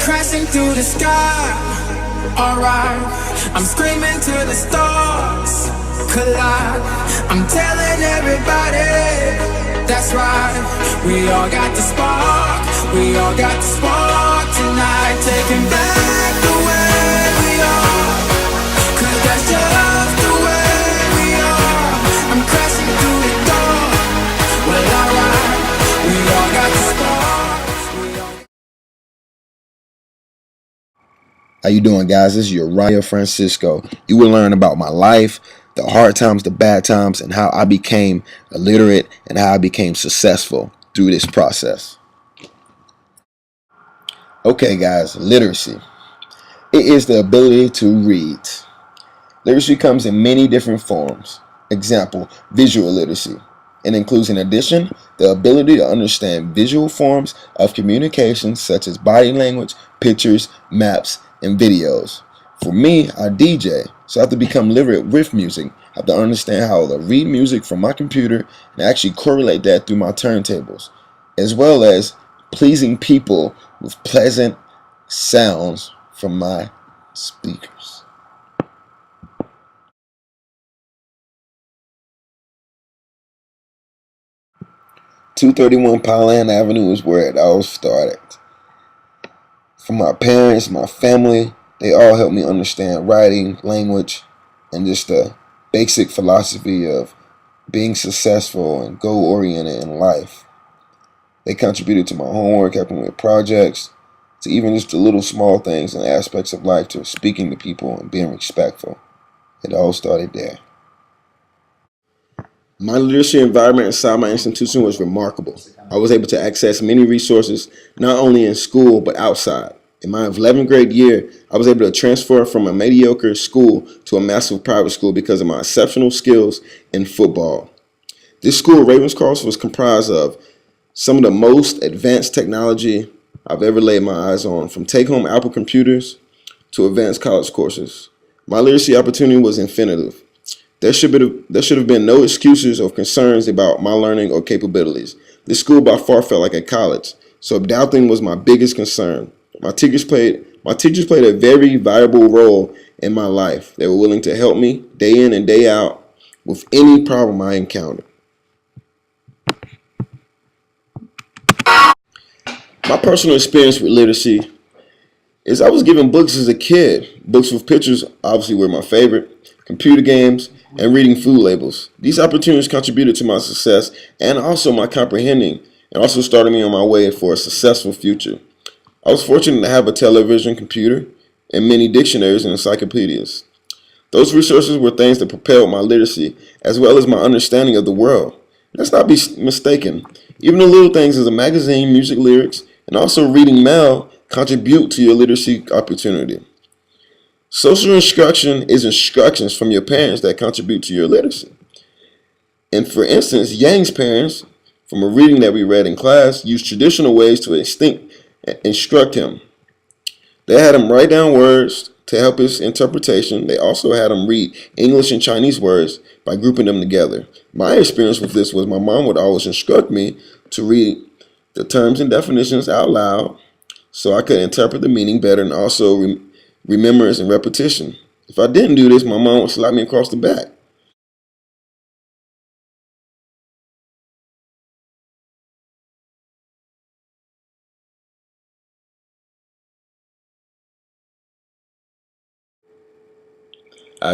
crashing through the sky. Alright, I'm screaming to the stars collide. I'm telling everybody, that's right. We all got the spark, we all got the spark tonight. Taking back the way we are, 'cause that's just the way we are. I'm crashing through the door. Well, alright, we all got the spark. How you doing, guys? This is your Ryan Francisco. You will learn about my life, the hard times, the bad times, and how I became illiterate and how I became successful through this process. Okay, guys, literacy. It is the ability to read. Literacy comes in many different forms. Example, visual literacy. It includes, in addition, the ability to understand visual forms of communication such as body language, pictures, maps, and videos. For me, I DJ, so I have to become literate with music. I have to understand how to read music from my computer and actually correlate that through my turntables, as well as pleasing people with pleasant sounds from my speakers. 231 Powland Avenue is where it all started. From my parents, my family, they all helped me understand writing, language, and just the basic philosophy of being successful and goal-oriented in life. They contributed to my homework, helping with projects, to even just the little small things and aspects of life, to speaking to people and being respectful. It all started there. My literacy environment inside my institution was remarkable. I was able to access many resources, not only in school, but outside. In my 11th grade year, I was able to transfer from a mediocre school to a massive private school because of my exceptional skills in football. This school, Ravenscross, was comprised of some of the most advanced technology I've ever laid my eyes on, from take-home Apple computers to advanced college courses. My literacy opportunity was infinitive. There should have been no excuses or concerns about my learning or capabilities. This school by far felt like a college, so doubting was my biggest concern. My teachers played a very valuable role in my life. They were willing to help me day in and day out with any problem I encountered. My personal experience with literacy is I was given books as a kid. Books with pictures obviously were my favorite, computer games, and reading food labels. These opportunities contributed to my success and also my comprehending, and also started me on my way for a successful future. I was fortunate to have a television, computer, and many dictionaries and encyclopedias. Those resources were things that propelled my literacy as well as my understanding of the world. Let's not be mistaken. Even the little things as a magazine, music lyrics, and also reading mail contribute to your literacy opportunity. Social instruction is instructions from your parents that contribute to your literacy. And for instance, Yang's parents, from a reading that we read in class, used traditional ways to instruct him. They had him write down words to help his interpretation. They also had him read English and Chinese words by grouping them together. My experience with this was my mom would always instruct me to read the terms and definitions out loud so I could interpret the meaning better and also remembrance and repetition. If I didn't do this, my mom would slap me across the back.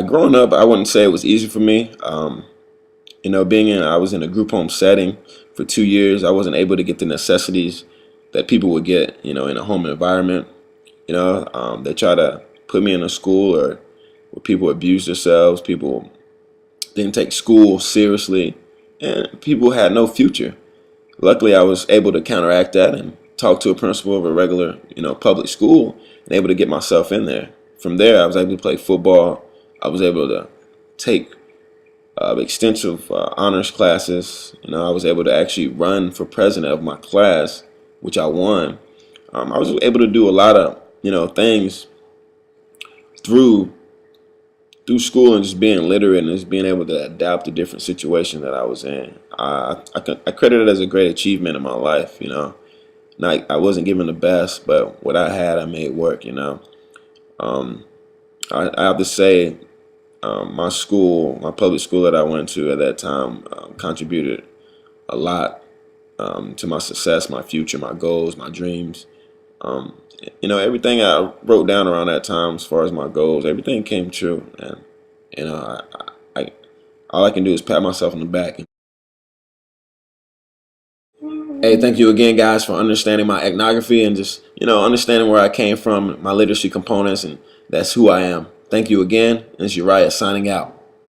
Growing up, I wouldn't say it was easy for me. I was in a group home setting for 2 years. I wasn't able to get the necessities that people would get, in a home environment. They try to put me in a school where people abused themselves, people didn't take school seriously, and people had no future. Luckily, I was able to counteract that and talk to a principal of a regular, public school, and able to get myself in there. From there, I was able to play football. I was able to take extensive honors classes. I was able to actually run for president of my class, which I won. I was able to do a lot of things through school and just being literate and just being able to adapt to different situations that I was in. I credit it as a great achievement in my life. Like I wasn't given the best, but what I had, I made work. Um, I have to say, my school, my public school that I went to at that time, contributed a lot to my success, my future, my goals, my dreams. Um, everything I wrote down around that time, as far as my goals, everything came true, and you know, I all I can do is pat myself on the back. Hey, thank you again, guys, for understanding my ethnography and just understanding where I came from, my literacy components, and that's who I am. Thank you again. This is Uriah signing out.